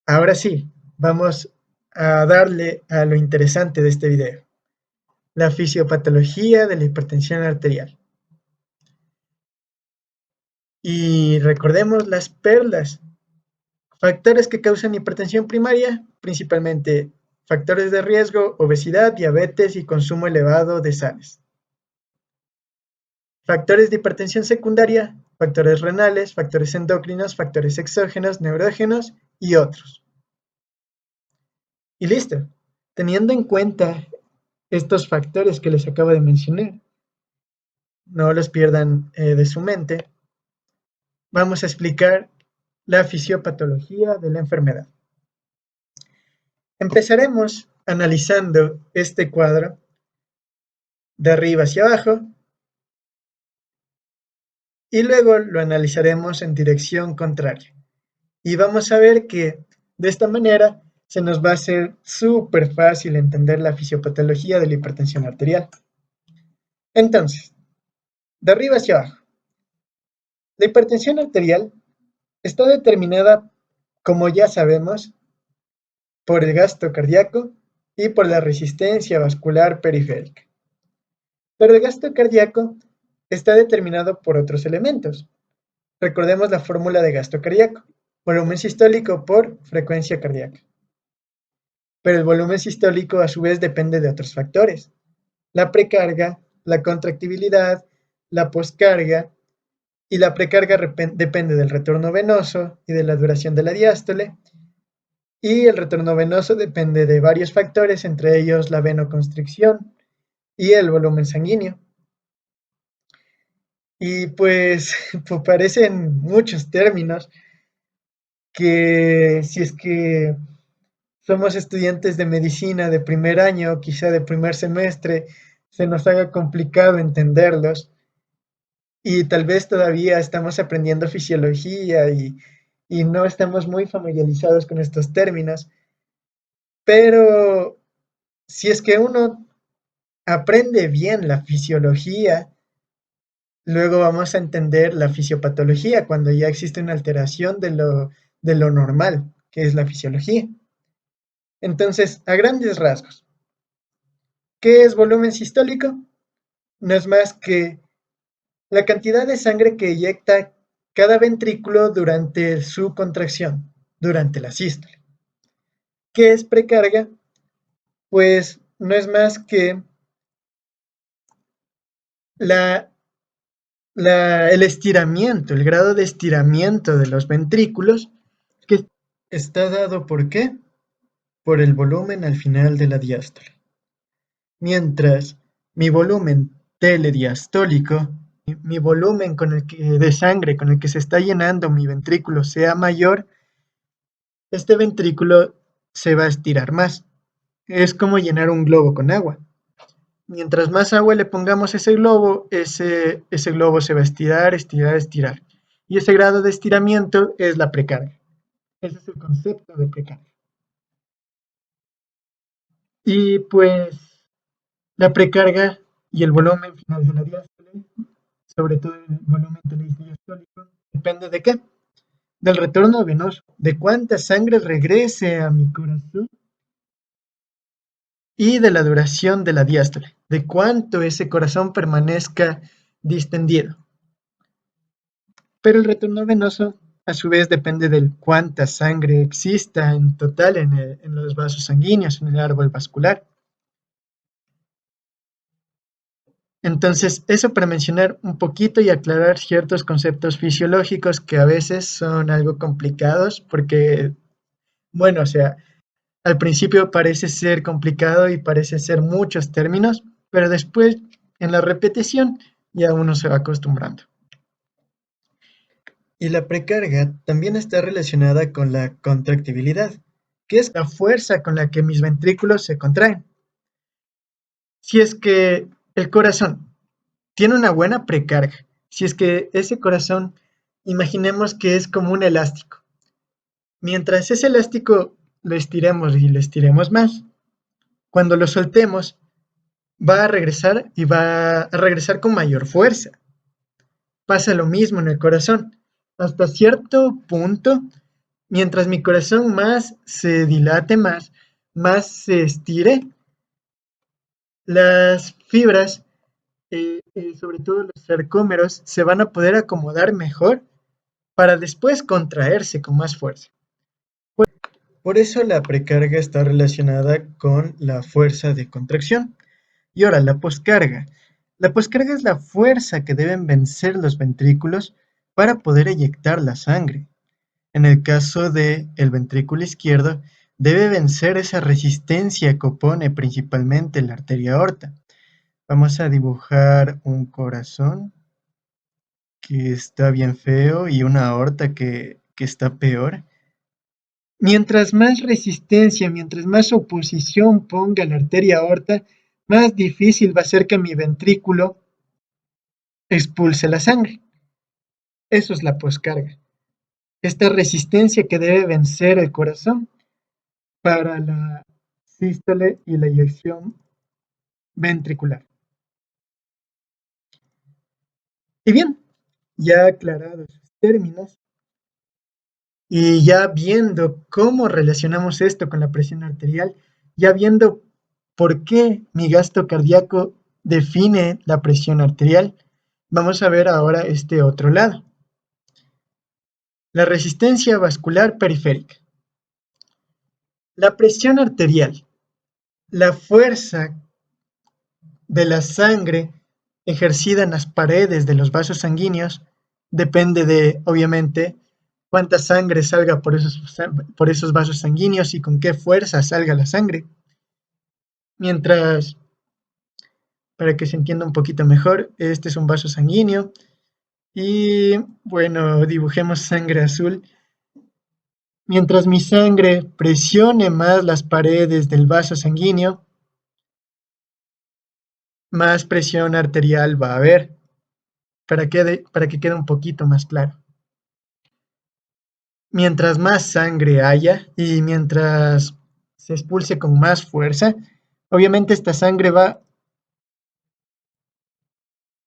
Ahora sí, vamos a darle a lo interesante de este video, la fisiopatología de la hipertensión arterial. Y recordemos las perlas, factores que causan hipertensión primaria, principalmente factores de riesgo, obesidad, diabetes y consumo elevado de sales. Factores de hipertensión secundaria, factores renales, factores endocrinos, factores exógenos, neurógenos y otros. Y listo. Teniendo en cuenta estos factores que les acabo de mencionar, no los pierdan de su mente, vamos a explicar la fisiopatología de la enfermedad. Empezaremos analizando este cuadro de arriba hacia abajo y luego lo analizaremos en dirección contraria. Y vamos a ver que de esta manera se nos va a hacer súper fácil entender la fisiopatología de la hipertensión arterial. Entonces, de arriba hacia abajo. La hipertensión arterial está determinada, como ya sabemos, por el gasto cardíaco y por la resistencia vascular periférica. Pero el gasto cardíaco está determinado por otros elementos. Recordemos la fórmula de gasto cardíaco, volumen sistólico por frecuencia cardíaca. Pero el volumen sistólico a su vez depende de otros factores: la precarga, la contractibilidad, la poscarga, y la precarga depende del retorno venoso y de la duración de la diástole, y el retorno venoso depende de varios factores, entre ellos la venoconstricción y el volumen sanguíneo. Y pues parecen muchos términos que si es que somos estudiantes de medicina de primer año, quizá de primer semestre, se nos haga complicado entenderlos. Y tal vez todavía estamos aprendiendo fisiología y no estamos muy familiarizados con estos términos, pero si es que uno aprende bien la fisiología, luego vamos a entender la fisiopatología cuando ya existe una alteración de lo normal, que es la fisiología. Entonces, a grandes rasgos, ¿qué es volumen sistólico? No es más que la cantidad de sangre que eyecta cada ventrículo durante su contracción, durante la sístole. ¿Qué es precarga? Pues no es más que el estiramiento, el grado de estiramiento de los ventrículos, que está dado ¿por qué? Por el volumen al final de la diástole. Mientras mi volumen telediastólico, mi volumen de sangre con el que se está llenando mi ventrículo sea mayor, este ventrículo se va a estirar más. Es como llenar un globo con agua. Mientras más agua le pongamos a ese globo se va a estirar, estirar, estirar. Y ese grado de estiramiento es la precarga. Ese es el concepto de precarga. Y pues la precarga y el volumen final de la diástole, sobre todo el volumen telediastólico, depende de qué? Del retorno venoso, de cuánta sangre regrese a mi corazón y de la duración de la diástole, de cuánto ese corazón permanezca distendido. Pero el retorno venoso, a su vez, depende de cuánta sangre exista en total en los vasos sanguíneos, en el árbol vascular. Entonces, eso para mencionar un poquito y aclarar ciertos conceptos fisiológicos que a veces son algo complicados porque, bueno, o sea, al principio parece ser complicado y parece ser muchos términos, pero después en la repetición ya uno se va acostumbrando. Y la precarga también está relacionada con la contractibilidad, que es la fuerza con la que mis ventrículos se contraen. Si es que el corazón tiene una buena precarga, si es que ese corazón, imaginemos que es como un elástico. Mientras ese elástico lo estiremos y lo estiremos más, cuando lo soltemos, va a regresar y va a regresar con mayor fuerza. Pasa lo mismo en el corazón. Hasta cierto punto, mientras mi corazón más se dilate, más se estire, las fibras, sobre todo los sarcómeros, se van a poder acomodar mejor para después contraerse con más fuerza. Por eso la precarga está relacionada con la fuerza de contracción. Y ahora, la poscarga. La poscarga es la fuerza que deben vencer los ventrículos para poder eyectar la sangre. En el caso del ventrículo izquierdo, debe vencer esa resistencia que opone principalmente la arteria aorta. Vamos a dibujar un corazón que está bien feo y una aorta que está peor. Mientras más resistencia, mientras más oposición ponga la arteria aorta, más difícil va a ser que mi ventrículo expulse la sangre. Eso es la poscarga. Esta resistencia que debe vencer el corazón para la sístole y la eyección ventricular. Y bien, ya aclarados los términos y ya viendo cómo relacionamos esto con la presión arterial, ya viendo por qué mi gasto cardíaco define la presión arterial, vamos a ver ahora este otro lado. La resistencia vascular periférica. La presión arterial, la fuerza de la sangre ejercida en las paredes de los vasos sanguíneos depende de, obviamente, cuánta sangre salga por esos vasos sanguíneos y con qué fuerza salga la sangre. Mientras, para que se entienda un poquito mejor, este es un vaso sanguíneo y, bueno, dibujemos sangre azul. Mientras mi sangre presione más las paredes del vaso sanguíneo, más presión arterial va a haber, para que quede un poquito más claro. Mientras más sangre haya y mientras se expulse con más fuerza, obviamente esta sangre va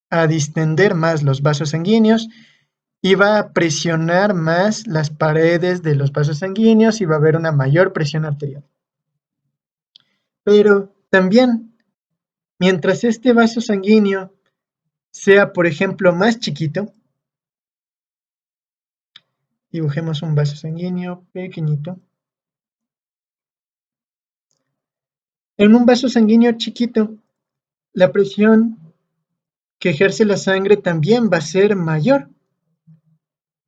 a distender más los vasos sanguíneos y va a presionar más las paredes de los vasos sanguíneos y va a haber una mayor presión arterial. Pero también, mientras este vaso sanguíneo sea, por ejemplo, más chiquito, dibujemos un vaso sanguíneo pequeñito. En un vaso sanguíneo chiquito, la presión que ejerce la sangre también va a ser mayor.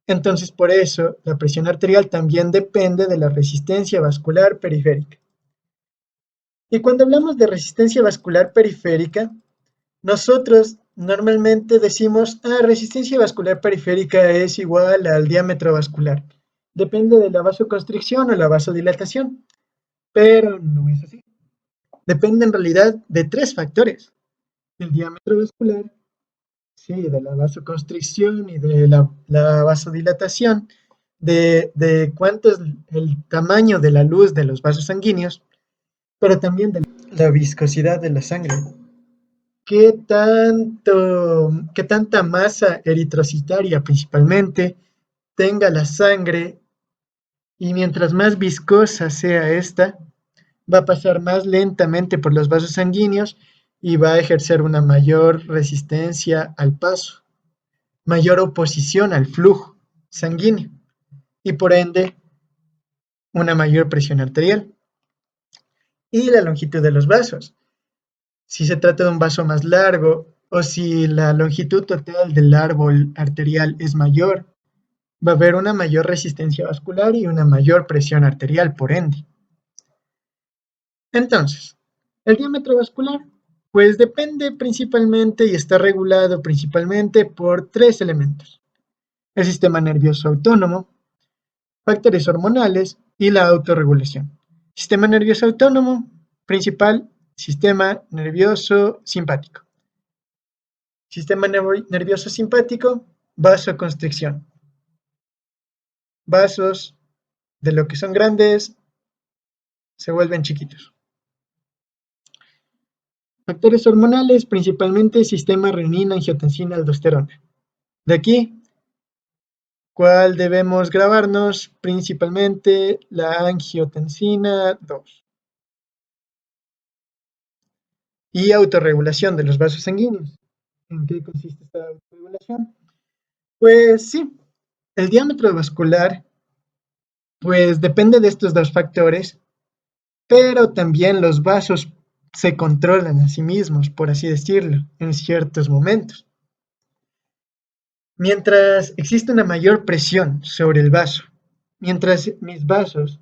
Entonces, por eso, la presión arterial también depende de la resistencia vascular periférica. Y cuando hablamos de resistencia vascular periférica, nosotros normalmente decimos, resistencia vascular periférica es igual al diámetro vascular. Depende de la vasoconstricción o la vasodilatación, pero no es así. Depende en realidad de tres factores: el diámetro vascular, sí, de la vasoconstricción y de la vasodilatación, de cuánto es el tamaño de la luz de los vasos sanguíneos, pero también de la viscosidad de la sangre. Qué tanta masa eritrocitaria principalmente tenga la sangre, y mientras más viscosa sea esta, va a pasar más lentamente por los vasos sanguíneos y va a ejercer una mayor resistencia al paso, mayor oposición al flujo sanguíneo y por ende una mayor presión arterial. Y la longitud de los vasos. Si se trata de un vaso más largo o si la longitud total del árbol arterial es mayor, va a haber una mayor resistencia vascular y una mayor presión arterial, por ende. Entonces, el diámetro vascular, pues depende principalmente y está regulado principalmente por tres elementos: el sistema nervioso autónomo, factores hormonales y la autorregulación. Sistema nervioso autónomo, principal, sistema nervioso simpático. Sistema nervioso simpático, vasoconstricción. Vasos de lo que son grandes se vuelven chiquitos. Factores hormonales, principalmente sistema renina, angiotensina, aldosterona. De aquí ¿Cuál debemos grabarnos? Principalmente la angiotensina 2. Y autorregulación de los vasos sanguíneos. ¿En qué consiste esta autorregulación? Pues sí, el diámetro vascular pues depende de estos dos factores, pero también los vasos se controlan a sí mismos, por así decirlo, en ciertos momentos. Mientras existe una mayor presión sobre el vaso, mientras mis vasos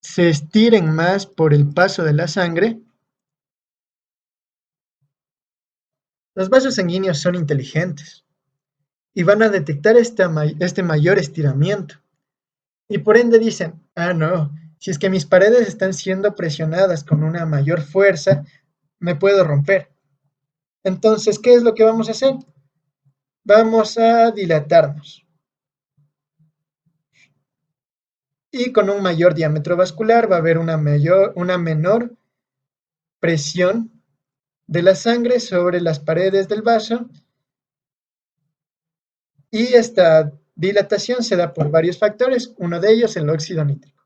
se estiren más por el paso de la sangre, los vasos sanguíneos son inteligentes y van a detectar este mayor estiramiento. Y por ende dicen, ah, no, si es que mis paredes están siendo presionadas con una mayor fuerza, me puedo romper. Entonces, ¿qué es lo que vamos a hacer? Vamos a dilatarnos. Y con un mayor diámetro vascular va a haber una menor presión de la sangre sobre las paredes del vaso. Y esta dilatación se da por varios factores, uno de ellos el óxido nítrico.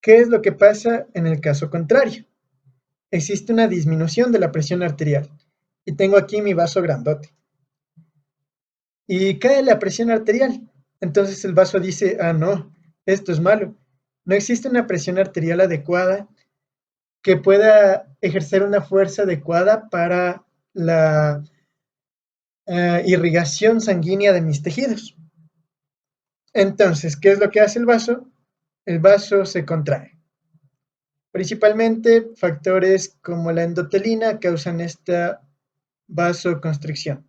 ¿Qué es lo que pasa en el caso contrario? Existe una disminución de la presión arterial y tengo aquí mi vaso grandote y cae la presión arterial. Entonces el vaso dice, ah, no, esto es malo. No existe una presión arterial adecuada que pueda ejercer una fuerza adecuada para la irrigación sanguínea de mis tejidos. Entonces, ¿qué es lo que hace el vaso? El vaso se contrae. Principalmente factores como la endotelina causan esta vasoconstricción.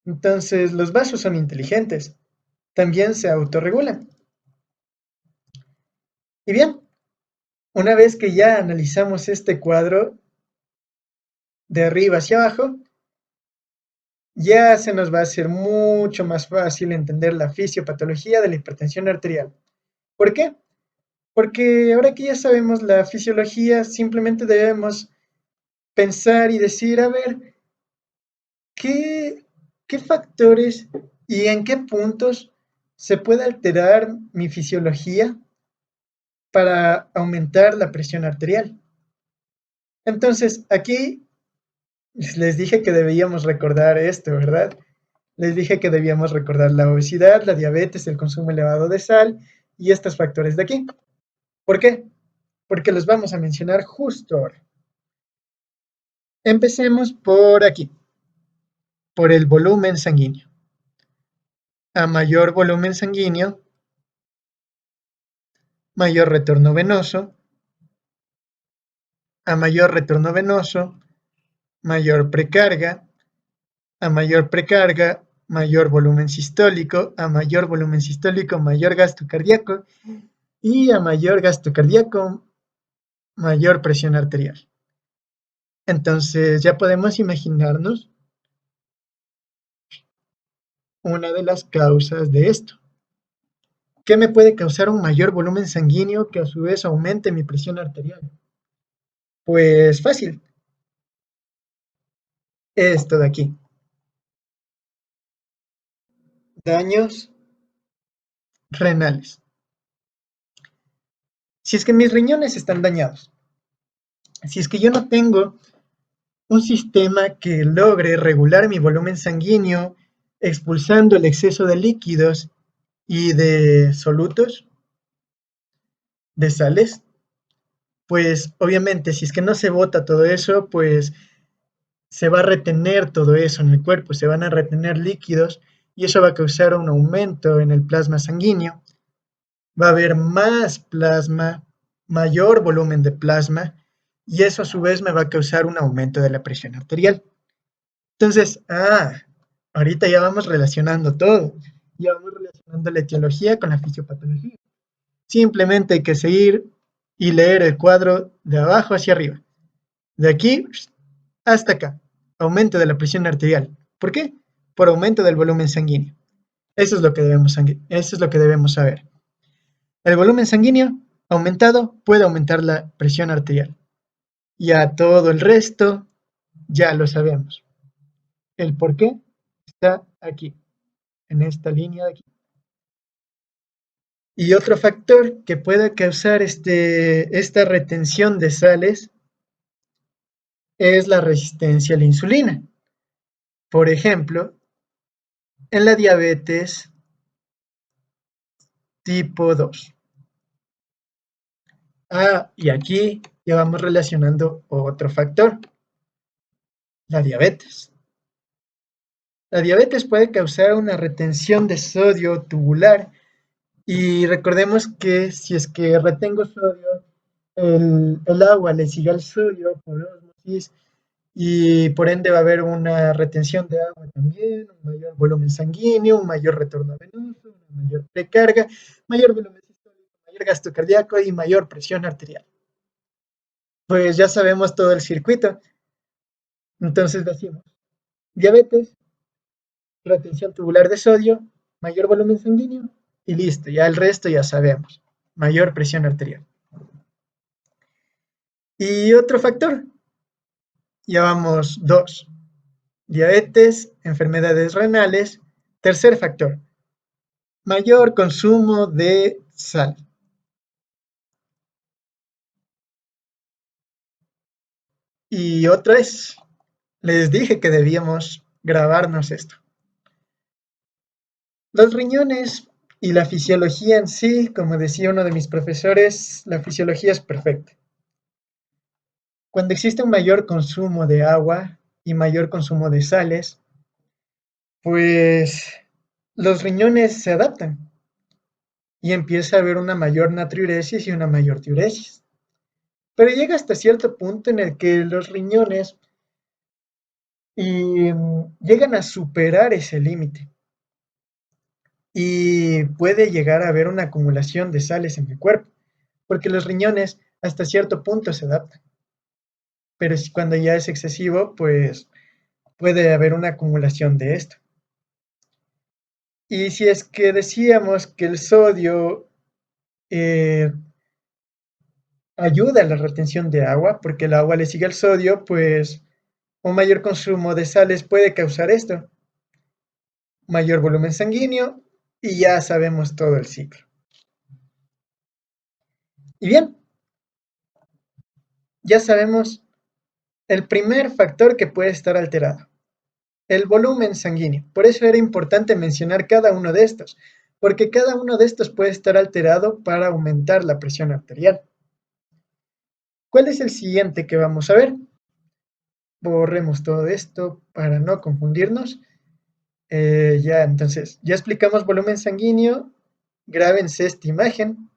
Entonces, los vasos son inteligentes, también se autorregulan. Y bien, una vez que ya analizamos este cuadro de arriba hacia abajo, ya se nos va a hacer mucho más fácil entender la fisiopatología de la hipertensión arterial. ¿Por qué? Porque ahora que ya sabemos la fisiología, simplemente debemos pensar y decir, a ver, ¿qué, qué factores y en qué puntos se puede alterar mi fisiología para aumentar la presión arterial? Entonces, aquí les dije que debíamos recordar esto, ¿verdad? Les dije que debíamos recordar la obesidad, la diabetes, el consumo elevado de sal y estos factores de aquí. ¿Por qué? Porque los vamos a mencionar justo ahora. Empecemos por aquí, por el volumen sanguíneo. A mayor volumen sanguíneo, mayor retorno venoso. A mayor retorno venoso, mayor precarga. A mayor precarga, mayor volumen sistólico. A mayor volumen sistólico, mayor gasto cardíaco. Y a mayor gasto cardíaco, mayor presión arterial. Entonces ya podemos imaginarnos una de las causas de esto. ¿Qué me puede causar un mayor volumen sanguíneo que a su vez aumente mi presión arterial? Pues fácil, esto de aquí. Daños renales. Si es que mis riñones están dañados, si es que yo no tengo un sistema que logre regular mi volumen sanguíneo, expulsando el exceso de líquidos y de solutos, de sales, pues obviamente si es que no se bota todo eso, pues se va a retener todo eso en el cuerpo, se van a retener líquidos y eso va a causar un aumento en el plasma sanguíneo. Va a haber más plasma, mayor volumen de plasma y eso a su vez me va a causar un aumento de la presión arterial. Entonces, ahorita ya vamos relacionando todo, ya vamos relacionando la etiología con la fisiopatología. Simplemente hay que seguir y leer el cuadro de abajo hacia arriba, de aquí hasta acá. Aumento de la presión arterial. ¿Por qué? Por aumento del volumen sanguíneo. Eso es lo que debemos saber. El volumen sanguíneo aumentado puede aumentar la presión arterial. Ya todo el resto Ya lo sabemos. El por qué está aquí, en esta línea de aquí. Y otro factor que puede causar esta retención de sales es la resistencia a la insulina. Por ejemplo, en la diabetes tipo 2. Y aquí ya vamos relacionando otro factor, la diabetes. La diabetes puede causar una retención de sodio tubular y recordemos que si es que retengo sodio, el agua le sigue al sodio por ósmosis y por ende va a haber una retención de agua también, un mayor volumen sanguíneo, un mayor retorno venoso, una mayor precarga, mayor volumen sistólico, mayor gasto cardíaco y mayor presión arterial. Pues ya sabemos todo el circuito. Entonces decimos, diabetes, retención tubular de sodio, mayor volumen sanguíneo y listo, ya el resto ya sabemos, mayor presión arterial. Y otro factor, ya vamos dos, diabetes, enfermedades renales, tercer factor, mayor consumo de sal. Y otra vez, les dije que debíamos grabarnos esto. Los riñones y la fisiología en sí, como decía uno de mis profesores, la fisiología es perfecta. Cuando existe un mayor consumo de agua y mayor consumo de sales, pues los riñones se adaptan y empieza a haber una mayor natriuresis y una mayor diuresis. Pero llega hasta cierto punto en el que los riñones llegan a superar ese límite y puede llegar a haber una acumulación de sales en el cuerpo, porque los riñones hasta cierto punto se adaptan. Pero cuando ya es excesivo, pues puede haber una acumulación de esto. Y si es que decíamos que el sodio eh, ayuda a la retención de agua, porque el agua le sigue al sodio, pues un mayor consumo de sales puede causar esto, mayor volumen sanguíneo y ya sabemos todo el ciclo. Y bien, ya sabemos el primer factor que puede estar alterado, el volumen sanguíneo. Por eso era importante mencionar cada uno de estos, porque cada uno de estos puede estar alterado para aumentar la presión arterial. ¿Cuál es el siguiente que vamos a ver? Borremos todo esto para no confundirnos. Ya, entonces, ya explicamos volumen sanguíneo. Grábense esta imagen.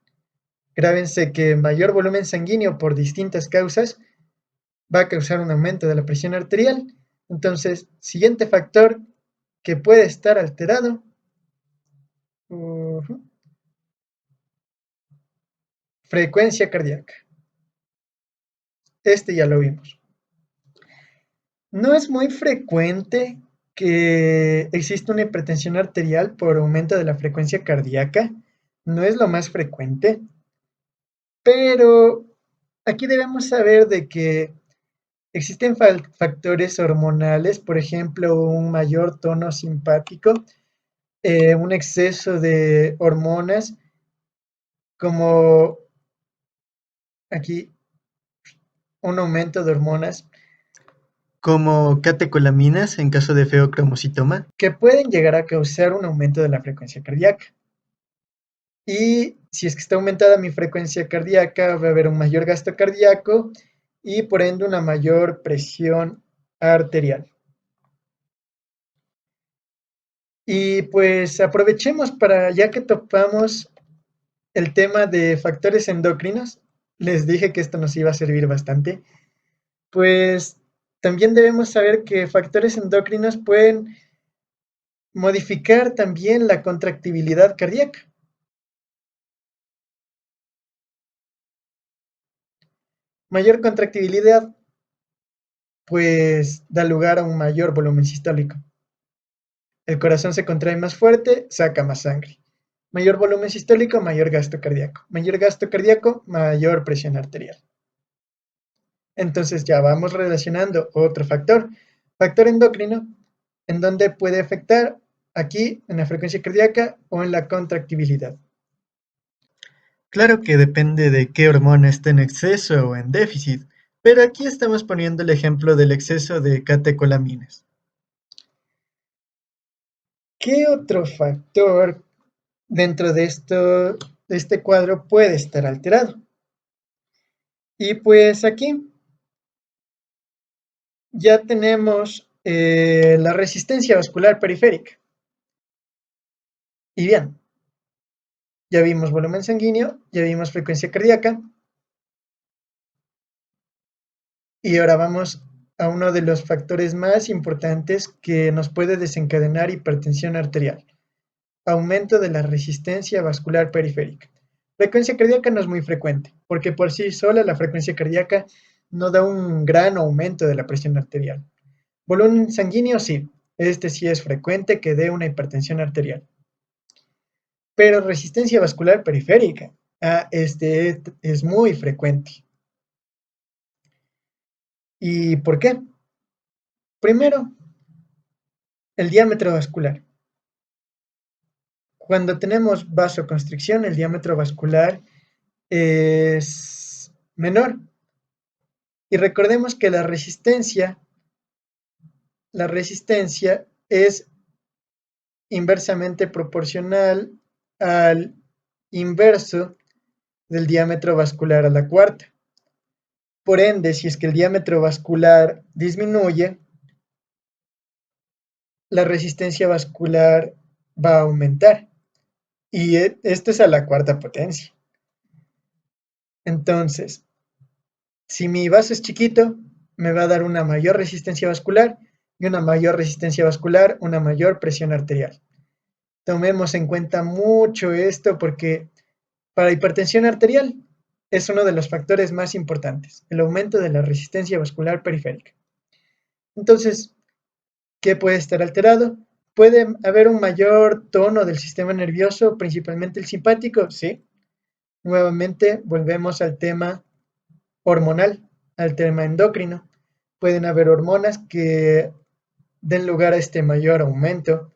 Grábense que mayor volumen sanguíneo por distintas causas va a causar un aumento de la presión arterial. Entonces, siguiente factor que puede estar alterado. Frecuencia cardíaca. Este ya lo vimos. No es muy frecuente que exista una hipertensión arterial por aumento de la frecuencia cardíaca. No es lo más frecuente, pero aquí debemos saber de que existen factores hormonales, por ejemplo, un mayor tono simpático, un exceso de hormonas, como aquí un aumento de hormonas como catecolaminas en caso de feocromocitoma, que pueden llegar a causar un aumento de la frecuencia cardíaca. Y si es que está aumentada mi frecuencia cardíaca, va a haber un mayor gasto cardíaco y por ende una mayor presión arterial. Y pues aprovechemos para, ya que topamos el tema de factores endocrinos, les dije que esto nos iba a servir bastante, pues también debemos saber que factores endocrinos pueden modificar también la contractibilidad cardíaca. Mayor contractibilidad, pues da lugar a un mayor volumen sistólico. El corazón se contrae más fuerte, saca más sangre. Mayor volumen sistólico, mayor gasto cardíaco. Mayor gasto cardíaco, mayor presión arterial. Entonces ya vamos relacionando otro factor endocrino, en donde puede afectar aquí en la frecuencia cardíaca o en la contractibilidad. Claro que depende de qué hormona esté en exceso o en déficit, pero aquí estamos poniendo el ejemplo del exceso de catecolaminas. ¿Qué otro factor dentro de este cuadro puede estar alterado? Y pues aquí ya tenemos la resistencia vascular periférica. Y bien, ya vimos volumen sanguíneo, ya vimos frecuencia cardíaca, y ahora vamos a uno de los factores más importantes que nos puede desencadenar hipertensión arterial: aumento de la resistencia vascular periférica. Frecuencia cardíaca no es muy frecuente, porque por sí sola la frecuencia cardíaca no da un gran aumento de la presión arterial. Volumen sanguíneo sí, este sí es frecuente que dé una hipertensión arterial. Pero resistencia vascular periférica, este es muy frecuente. ¿Y por qué? Primero, el diámetro vascular. Cuando tenemos vasoconstricción, el diámetro vascular es menor. Y recordemos que la resistencia es inversamente proporcional al inverso del diámetro vascular a la cuarta. Por ende, si es que el diámetro vascular disminuye, la resistencia vascular va a aumentar. Y esto es a la cuarta potencia. Entonces, si mi vaso es chiquito, me va a dar una mayor resistencia vascular, y una mayor resistencia vascular, una mayor presión arterial. Tomemos en cuenta mucho esto porque para hipertensión arterial es uno de los factores más importantes, el aumento de la resistencia vascular periférica. Entonces, ¿qué puede estar alterado? ¿Puede haber un mayor tono del sistema nervioso, principalmente el simpático? Sí. Nuevamente volvemos al tema hormonal, al tema endocrino. Pueden haber hormonas que den lugar a este mayor aumento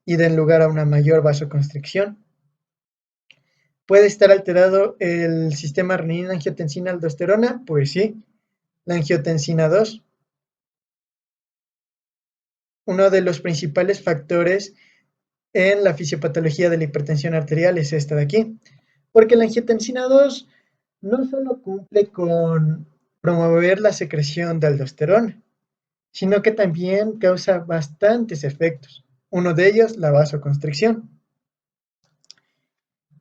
y den lugar a una mayor vasoconstricción. ¿Puede estar alterado el sistema renina, angiotensina, aldosterona? Pues sí, la angiotensina 2. Uno de los principales factores en la fisiopatología de la hipertensión arterial es esta de aquí, porque la angiotensina 2 no solo cumple con promover la secreción de aldosterona, sino que también causa bastantes efectos. Uno de ellos, la vasoconstricción.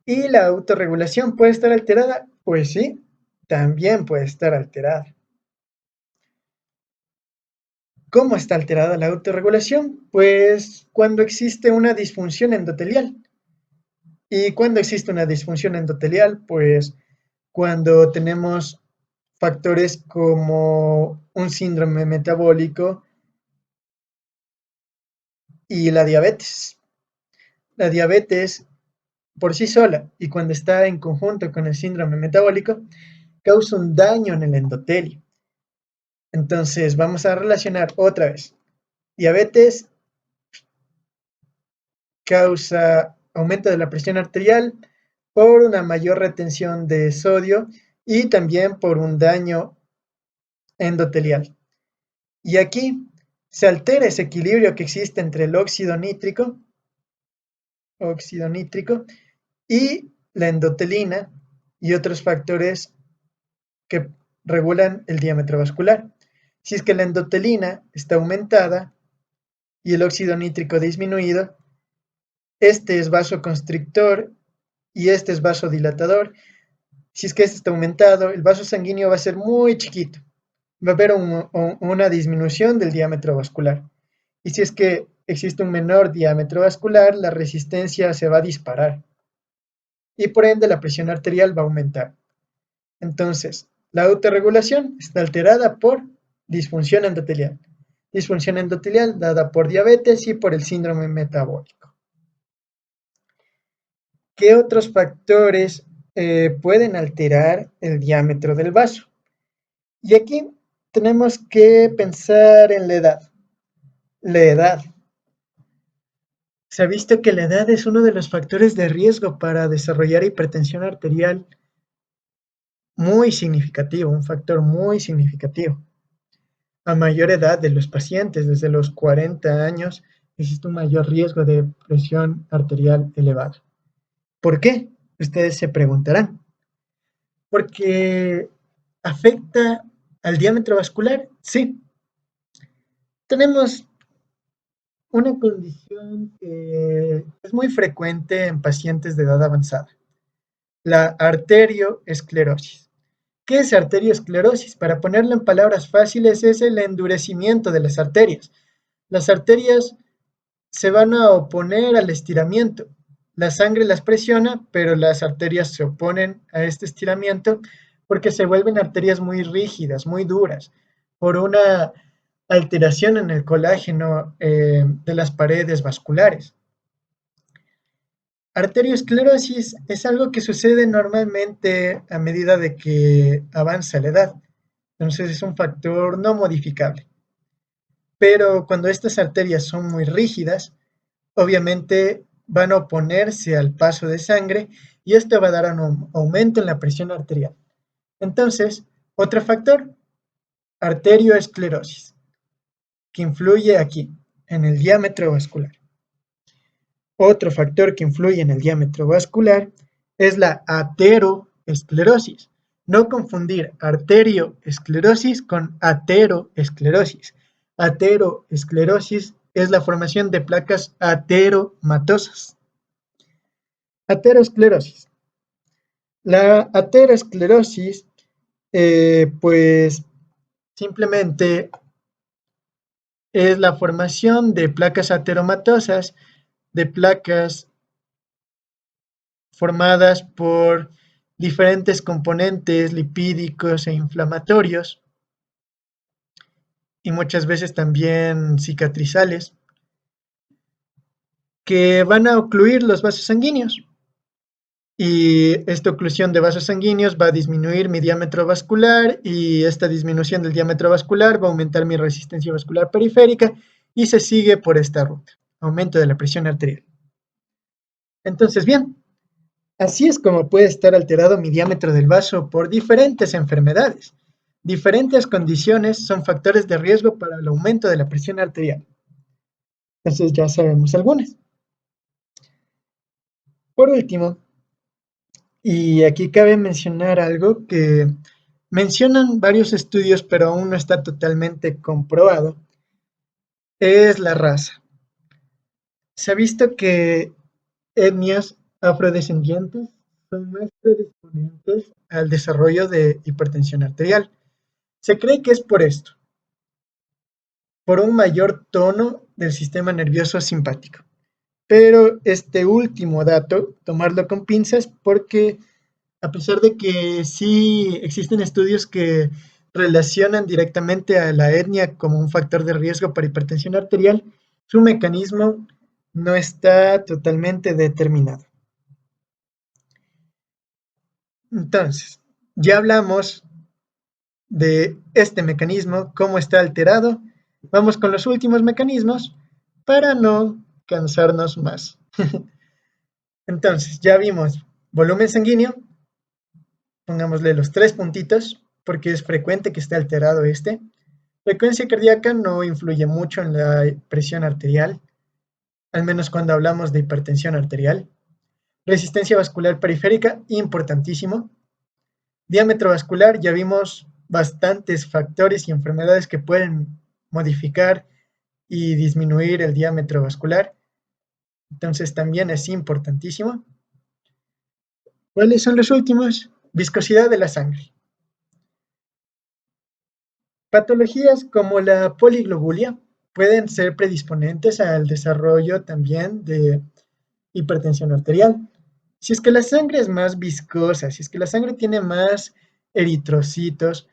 ¿Y la autorregulación puede estar alterada? Pues sí, también puede estar alterada. ¿Cómo está alterada la autorregulación? Pues cuando existe una disfunción endotelial. ¿Y cuando existe una disfunción endotelial? Pues cuando tenemos factores como un síndrome metabólico y la diabetes. La diabetes por sí sola y cuando está en conjunto con el síndrome metabólico causa un daño en el endotelio. Entonces vamos a relacionar otra vez. Diabetes causa aumento de la presión arterial por una mayor retención de sodio y también por un daño endotelial. Y aquí se altera ese equilibrio que existe entre el óxido nítrico y la endotelina y otros factores que regulan el diámetro vascular. Si es que la endotelina está aumentada y el óxido nítrico disminuido, este es vasoconstrictor y este es vasodilatador. Si es que este está aumentado, el vaso sanguíneo va a ser muy chiquito. Va a haber una disminución del diámetro vascular. Y si es que existe un menor diámetro vascular, la resistencia se va a disparar. Y por ende la presión arterial va a aumentar. Entonces, la autorregulación está alterada por disfunción endotelial. Disfunción endotelial dada por diabetes y por el síndrome metabólico. ¿Qué otros factores pueden alterar el diámetro del vaso? Y aquí tenemos que pensar en la edad. La edad. Se ha visto que la edad es uno de los factores de riesgo para desarrollar hipertensión arterial muy significativo, un factor muy significativo. A mayor edad de los pacientes, desde los 40 años, existe un mayor riesgo de presión arterial elevada. ¿Por qué? Ustedes se preguntarán. Porque afecta al diámetro vascular. Sí, tenemos una condición que es muy frecuente en pacientes de edad avanzada, la arterioesclerosis. ¿Qué es arterioesclerosis? Para ponerlo en palabras fáciles, es el endurecimiento de las arterias. Las arterias se van a oponer al estiramiento. La sangre las presiona, pero las arterias se oponen a este estiramiento porque se vuelven arterias muy rígidas, muy duras, por una alteración en el colágeno de las paredes vasculares. Arteriosclerosis es algo que sucede normalmente a medida de que avanza la edad, entonces es un factor no modificable. Pero cuando estas arterias son muy rígidas, obviamente van a oponerse al paso de sangre y esto va a dar un aumento en la presión arterial. Entonces, otro factor, arterioesclerosis, que influye aquí, en el diámetro vascular. Otro factor que influye en el diámetro vascular es la ateroesclerosis. No confundir arterioesclerosis con ateroesclerosis. Ateroesclerosis es la formación de placas ateromatosas. Aterosclerosis. La aterosclerosis, pues simplemente es la formación de placas ateromatosas, de placas formadas por diferentes componentes lipídicos e inflamatorios y muchas veces también cicatrizales que van a ocluir los vasos sanguíneos. Y esta oclusión de vasos sanguíneos va a disminuir mi diámetro vascular y esta disminución del diámetro vascular va a aumentar mi resistencia vascular periférica y se sigue por esta ruta, aumento de la presión arterial. Entonces, bien, así es como puede estar alterado mi diámetro del vaso por diferentes enfermedades. Diferentes condiciones son factores de riesgo para el aumento de la presión arterial. Entonces ya sabemos algunas. Por último, y aquí cabe mencionar algo que mencionan varios estudios, pero aún no está totalmente comprobado, es la raza. Se ha visto que etnias afrodescendientes son más predisponentes al desarrollo de hipertensión arterial. Se cree que es por esto, por un mayor tono del sistema nervioso simpático. Pero este último dato, tomarlo con pinzas porque a pesar de que sí existen estudios que relacionan directamente a la etnia como un factor de riesgo para hipertensión arterial, su mecanismo no está totalmente determinado. Entonces, ya hablamos de este mecanismo, cómo está alterado. Vamos con los últimos mecanismos para no cansarnos más. Entonces, ya vimos volumen sanguíneo, pongámosle los 3 puntitos, porque es frecuente que esté alterado este. Frecuencia cardíaca no influye mucho en la presión arterial, al menos cuando hablamos de hipertensión arterial. Resistencia vascular periférica, importantísimo. Diámetro vascular, ya vimos bastantes factores y enfermedades que pueden modificar y disminuir el diámetro vascular. Entonces también es importantísimo. ¿Cuáles son los últimos? Viscosidad de la sangre. Patologías como la poliglobulia pueden ser predisponentes al desarrollo también de hipertensión arterial. Si es que la sangre es más viscosa, si es que la sangre tiene más eritrocitos,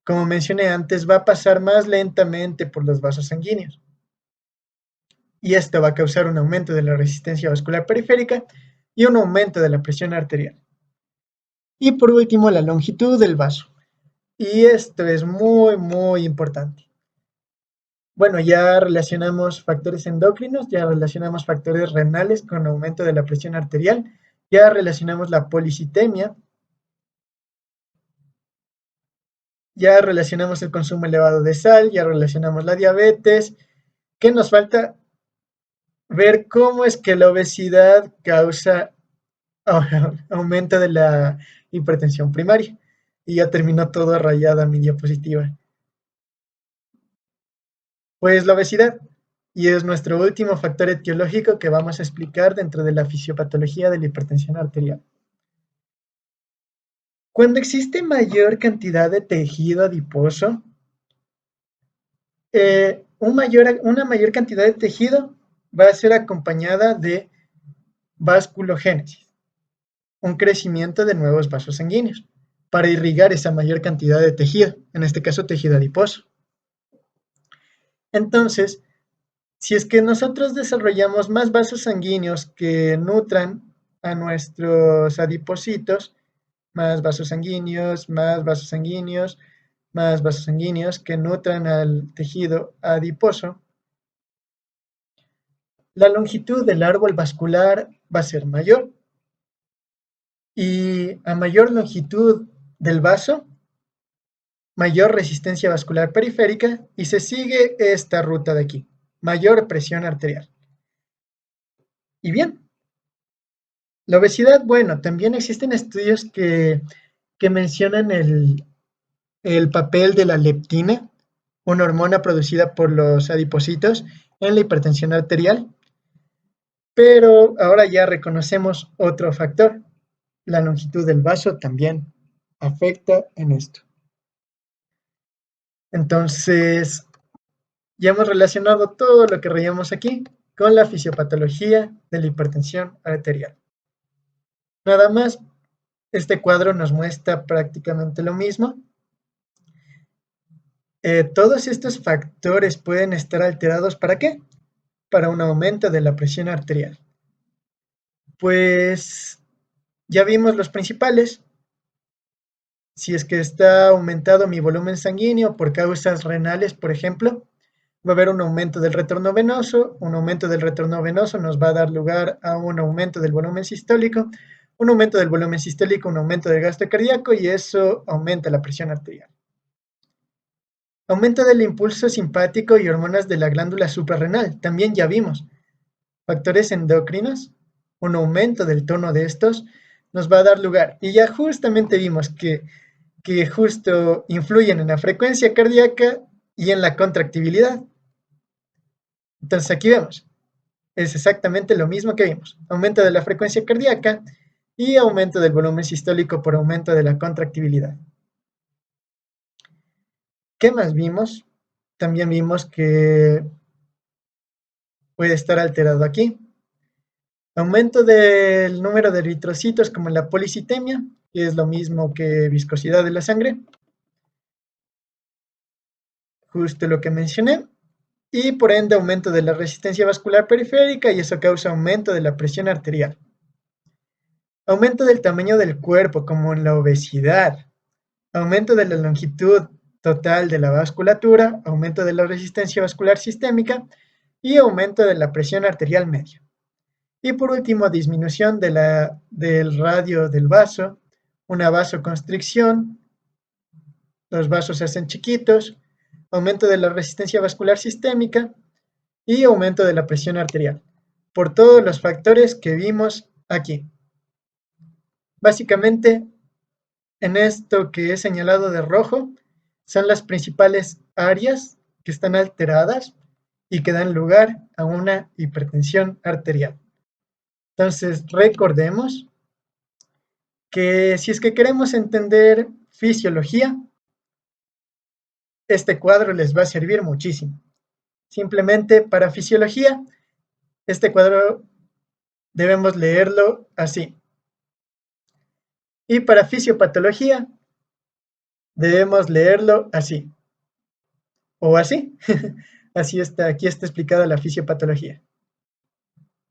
como mencioné antes, va a pasar más lentamente por los vasos sanguíneos. Y esto va a causar un aumento de la resistencia vascular periférica y un aumento de la presión arterial. Y por último, la longitud del vaso. Y esto es muy, muy importante. Bueno, ya relacionamos factores endocrinos, ya relacionamos factores renales con aumento de la presión arterial, ya relacionamos la policitemia, ya relacionamos el consumo elevado de sal, ya relacionamos la diabetes. ¿Qué nos falta? Ver cómo es que la obesidad causa aumento de la hipertensión primaria. Y ya terminó todo rayada mi diapositiva. Pues la obesidad, y es nuestro último factor etiológico que vamos a explicar dentro de la fisiopatología de la hipertensión arterial. Cuando existe mayor cantidad de tejido adiposo, una mayor cantidad de tejido va a ser acompañada de vasculogénesis, un crecimiento de nuevos vasos sanguíneos para irrigar esa mayor cantidad de tejido, en este caso tejido adiposo. Entonces, si es que nosotros desarrollamos más vasos sanguíneos que nutran a nuestros adipocitos, más vasos sanguíneos, más vasos sanguíneos, más vasos sanguíneos que nutran al tejido adiposo, la longitud del árbol vascular va a ser mayor. Y a mayor longitud del vaso, mayor resistencia vascular periférica y se sigue esta ruta de aquí, mayor presión arterial. Y bien, la obesidad, bueno, también existen estudios que mencionan el papel de la leptina, una hormona producida por los adipocitos en la hipertensión arterial, pero ahora ya reconocemos otro factor, la longitud del vaso también afecta en esto. Entonces, ya hemos relacionado todo lo que veíamos aquí con la fisiopatología de la hipertensión arterial. Nada más, este cuadro nos muestra prácticamente lo mismo. Todos estos factores pueden estar alterados ¿para qué? Para un aumento de la presión arterial. Pues ya vimos los principales. Si es que está aumentado mi volumen sanguíneo por causas renales, por ejemplo, va a haber un aumento del retorno venoso, un aumento del retorno venoso nos va a dar lugar a un aumento del volumen sistólico, un aumento del volumen sistólico, un aumento del gasto cardíaco y eso aumenta la presión arterial. Aumento del impulso simpático y hormonas de la glándula suprarrenal, también ya vimos. Factores endocrinos, un aumento del tono de estos nos va a dar lugar. Y ya justamente vimos que justo influyen en la frecuencia cardíaca y en la contractibilidad. Entonces aquí vemos, es exactamente lo mismo que vimos. Aumento de la frecuencia cardíaca y aumento del volumen sistólico por aumento de la contractibilidad. ¿Qué más vimos? También vimos que puede estar alterado aquí. Aumento del número de eritrocitos como la policitemia, que es lo mismo que viscosidad de la sangre. Justo lo que mencioné. Y por ende aumento de la resistencia vascular periférica y eso causa aumento de la presión arterial. Aumento del tamaño del cuerpo, como en la obesidad. Aumento de la longitud total de la vasculatura, aumento de la resistencia vascular sistémica y aumento de la presión arterial media. Y por último, disminución del radio del vaso, una vasoconstricción, los vasos se hacen chiquitos, aumento de la resistencia vascular sistémica y aumento de la presión arterial, por todos los factores que vimos aquí. Básicamente, en esto que he señalado de rojo, son las principales áreas que están alteradas y que dan lugar a una hipertensión arterial. Entonces, recordemos que si es que queremos entender fisiología, este cuadro les va a servir muchísimo. Simplemente para fisiología, este cuadro debemos leerlo así. Y para fisiopatología, debemos leerlo así. O así. Así está, aquí está explicada la fisiopatología.